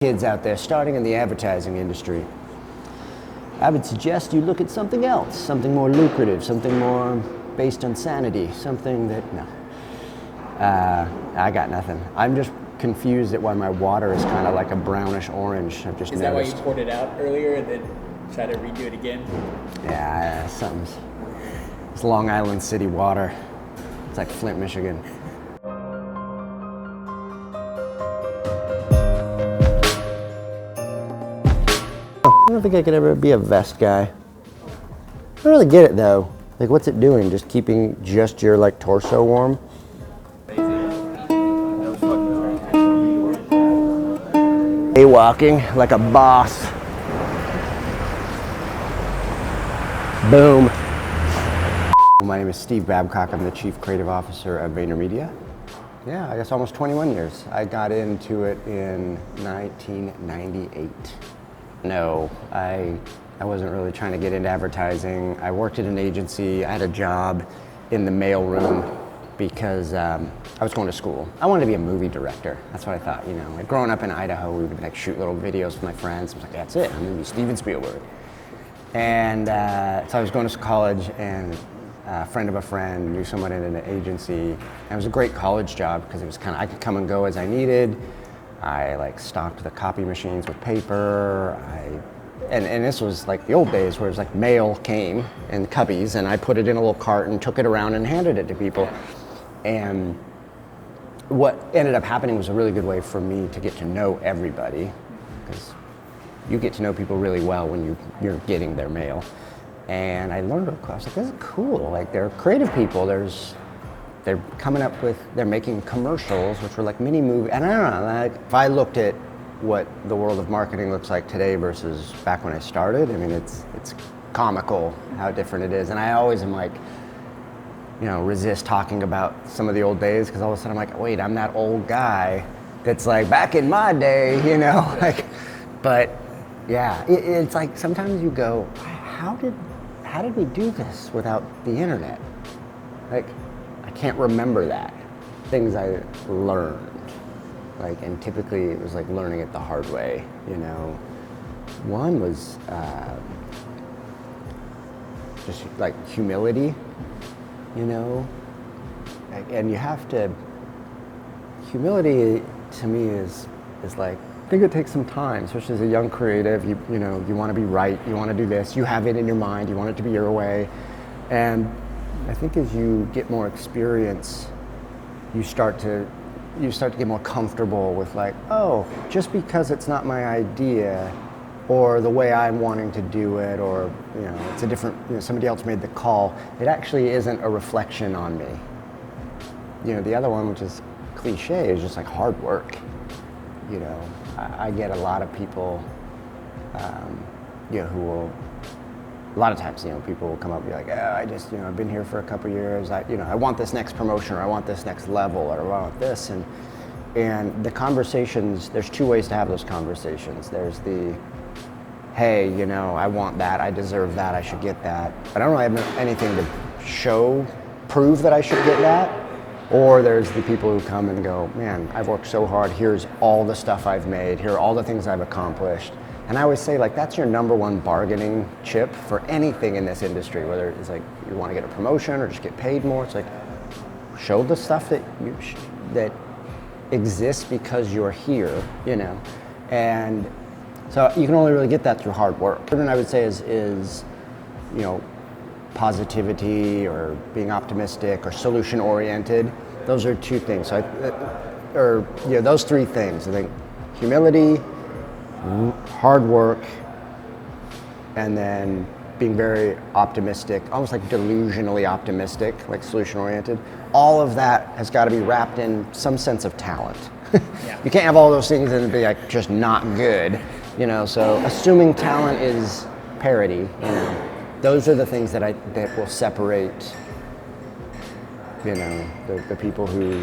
Kids out there starting in the advertising industry, I would suggest you look at something else, something more lucrative, something more based on sanity, something that, no. I got nothing. I'm just confused at why my water is kind of like a brownish orange. I've just Is that why you poured it out earlier and then try to redo it again? Yeah, it's Long Island City water. It's like Flint, Michigan. I don't think I could ever be a vest guy. I don't really get it though. Like, what's it doing? Just keeping just your like torso warm? Walking like a boss. Boom. My name is Steve Babcock. I'm the Chief Creative Officer of VaynerMedia. Yeah, I guess almost 21 years. I got into it in 1998. No, I wasn't really trying to get into advertising. I worked at an agency. I had a job in the mailroom because I was going to school. I wanted to be a movie director. That's what I thought, you know. Like, growing up in Idaho, we would like shoot little videos with my friends. I was like, that's it, I'm gonna be Steven Spielberg. And so I was going to college, and a friend of a friend knew someone in an agency. And it was a great college job because it was kind of, I could come and go as I needed. I like stocked the copy machines with paper. And this was like the old days where it was like mail came in cubbies, and I put it in a little cart and took it around and handed it to people. And what ended up happening was a really good way for me to get to know everybody, because you get to know people really well when you're getting their mail. And I learned, I was like, this is cool. Like, they're creative people. They're coming up with, they're making commercials, which were like mini movies. And I don't know, like, if I looked at what the world of marketing looks like today versus back when I started, I mean, it's comical how different it is. And I always am like, you know, resist talking about some of the old days, because all of a sudden I'm like, wait, I'm that old guy that's like, back in my day, you know, like, but yeah, it's like sometimes you go, how did we do this without the internet? Like, I can't remember that. Things I learned, like, and typically it was like learning it the hard way, you know. One was just like humility, you know, and you have to, humility to me is like, I think it takes some time, especially as a young creative. You know, you want to be right, you want to do this, you have it in your mind, you want it to be your way. And I think as you get more experience, you start to get more comfortable with like, oh, just because it's not my idea or the way I'm wanting to do it, or, you know, it's a different, you know, somebody else made the call, it actually isn't a reflection on me. You know, the other one, which is cliche, is just like hard work. You know, I get a lot of people, you know, who will, a lot of times, you know, people will come up and be like, oh, I just, you know, I've been here for a couple years, I want this next promotion, or I want this next level, or I want this, and the conversations, there's two ways to have those conversations. There's the, hey, you know, I want that, I deserve that, I should get that, but I don't really have anything to prove that I should get that. Or there's the people who come and go, man, I've worked so hard, here's all the stuff I've made, here are all the things I've accomplished. And I always say, like, that's your number one bargaining chip for anything in this industry, whether it's like you want to get a promotion or just get paid more. It's like, show the stuff that exists because you're here, you know. And so you can only really get that through hard work. And I would say is, you know, positivity or being optimistic or solution oriented. Those are two things. So those three things. I think humility, hard work, and then being very optimistic, almost like delusionally optimistic, like solution oriented. All of that has got to be wrapped in some sense of talent. Yeah. You can't have all those things and be like just not good, you know. So assuming talent is parity, you know. Those are the things that will separate, you know, the people who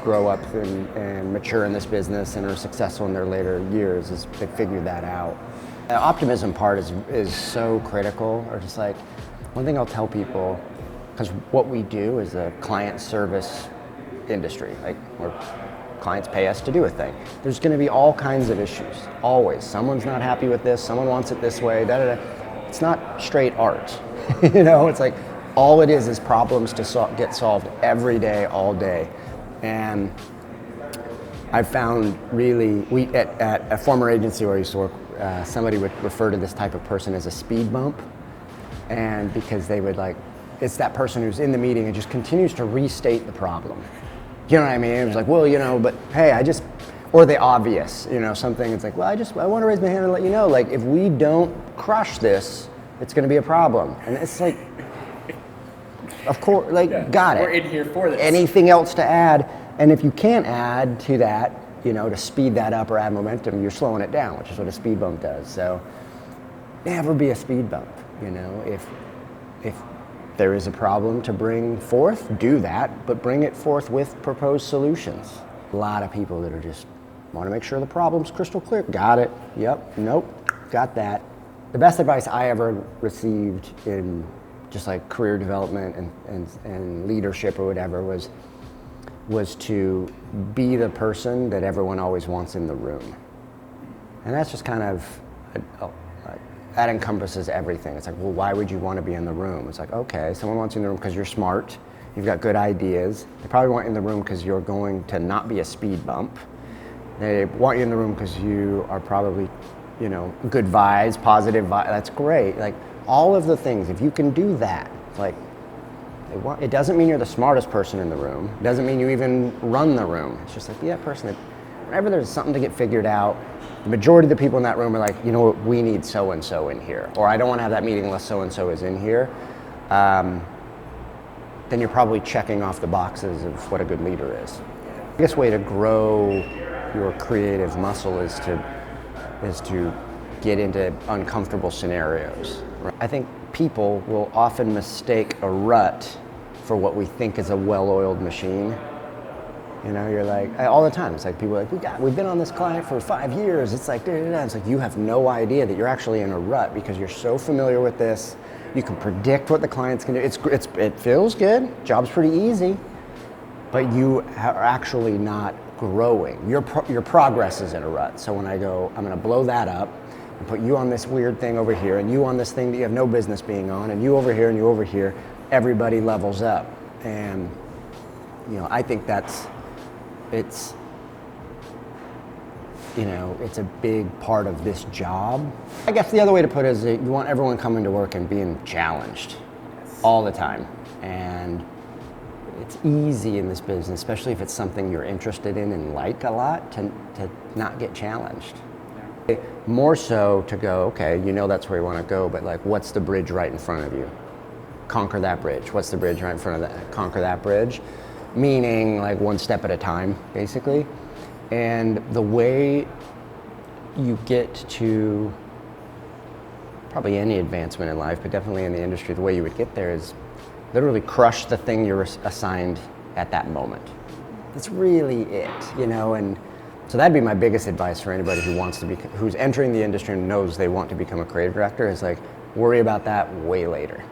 grow up and mature in this business and are successful in their later years, is they figure that out. The optimism part is so critical. Or just like, one thing I'll tell people, because what we do is a client service industry. Like, we're Clients pay us to do a thing. There's going to be all kinds of issues, always. Someone's not happy with this, someone wants it this way, da da da. It's not straight art. It's like all it is problems to get solved every day, all day. And I found really, at a former agency where I used to work, somebody would refer to this type of person as a speed bump. And because they would it's that person who's in the meeting and just continues to restate the problem. You know what I mean? It was like, well, but hey, or the obvious, something. It's like, well, I want to raise my hand and let you know, if we don't crush this, it's going to be a problem. And it's like, of course, got it. We're in here for this. Anything else to add? And if you can't add to that, to speed that up or add momentum, you're slowing it down, which is what a speed bump does. So never be a speed bump, if there is a problem to bring forth, do that, but bring it forth with proposed solutions. A lot of people that are just want to make sure the problem's crystal clear. Got it. Yep. Nope. Got that. The best advice I ever received in just career development and leadership or whatever was to be the person that everyone always wants in the room. And that's just kind of, that encompasses everything. It's like, well, why would you want to be in the room? It's like, okay, someone wants you in the room because you're smart, you've got good ideas. They probably want you in the room because you're going to not be a speed bump. They want you in the room because you are probably, good vibes, positive vibes. That's great. All of the things, if you can do that, it doesn't mean you're the smartest person in the room. It doesn't mean you even run the room. It's just be that person that whenever there's something to get figured out, the majority of the people in that room are like, we need so-and-so in here. Or I don't want to have that meeting unless so-and-so is in here. Then you're probably checking off the boxes of what a good leader is. The biggest way to grow your creative muscle is to get into uncomfortable scenarios. I think people will often mistake a rut for what we think is a well-oiled machine. You're all the time, it's people are we've been on this client for 5 years. It's like, it's like you have no idea that you're actually in a rut because you're so familiar with this. You can predict what the client's going to do. It feels good. Job's pretty easy, but you are actually not growing. Your progress is in a rut. So when I go, I'm going to blow that up and put you on this weird thing over here and you on this thing that you have no business being on and you over here and you over here, everybody levels up. And, I think it's a big part of this job. I guess the other way to put it is that you want everyone coming to work and being challenged all the time. And it's easy in this business, especially if it's something you're interested in and like a lot, to not get challenged. Yeah. More so to go, okay, that's where you want to go, but what's the bridge right in front of you? Conquer that bridge. What's the bridge right in front of that? Conquer that bridge. Meaning one step at a time, basically. And the way you get to probably any advancement in life, but definitely in the industry, the way you would get there is literally crush the thing you're assigned at that moment. That's really it, and so that'd be my biggest advice for anybody who's entering the industry and knows they want to become a creative director is worry about that way later.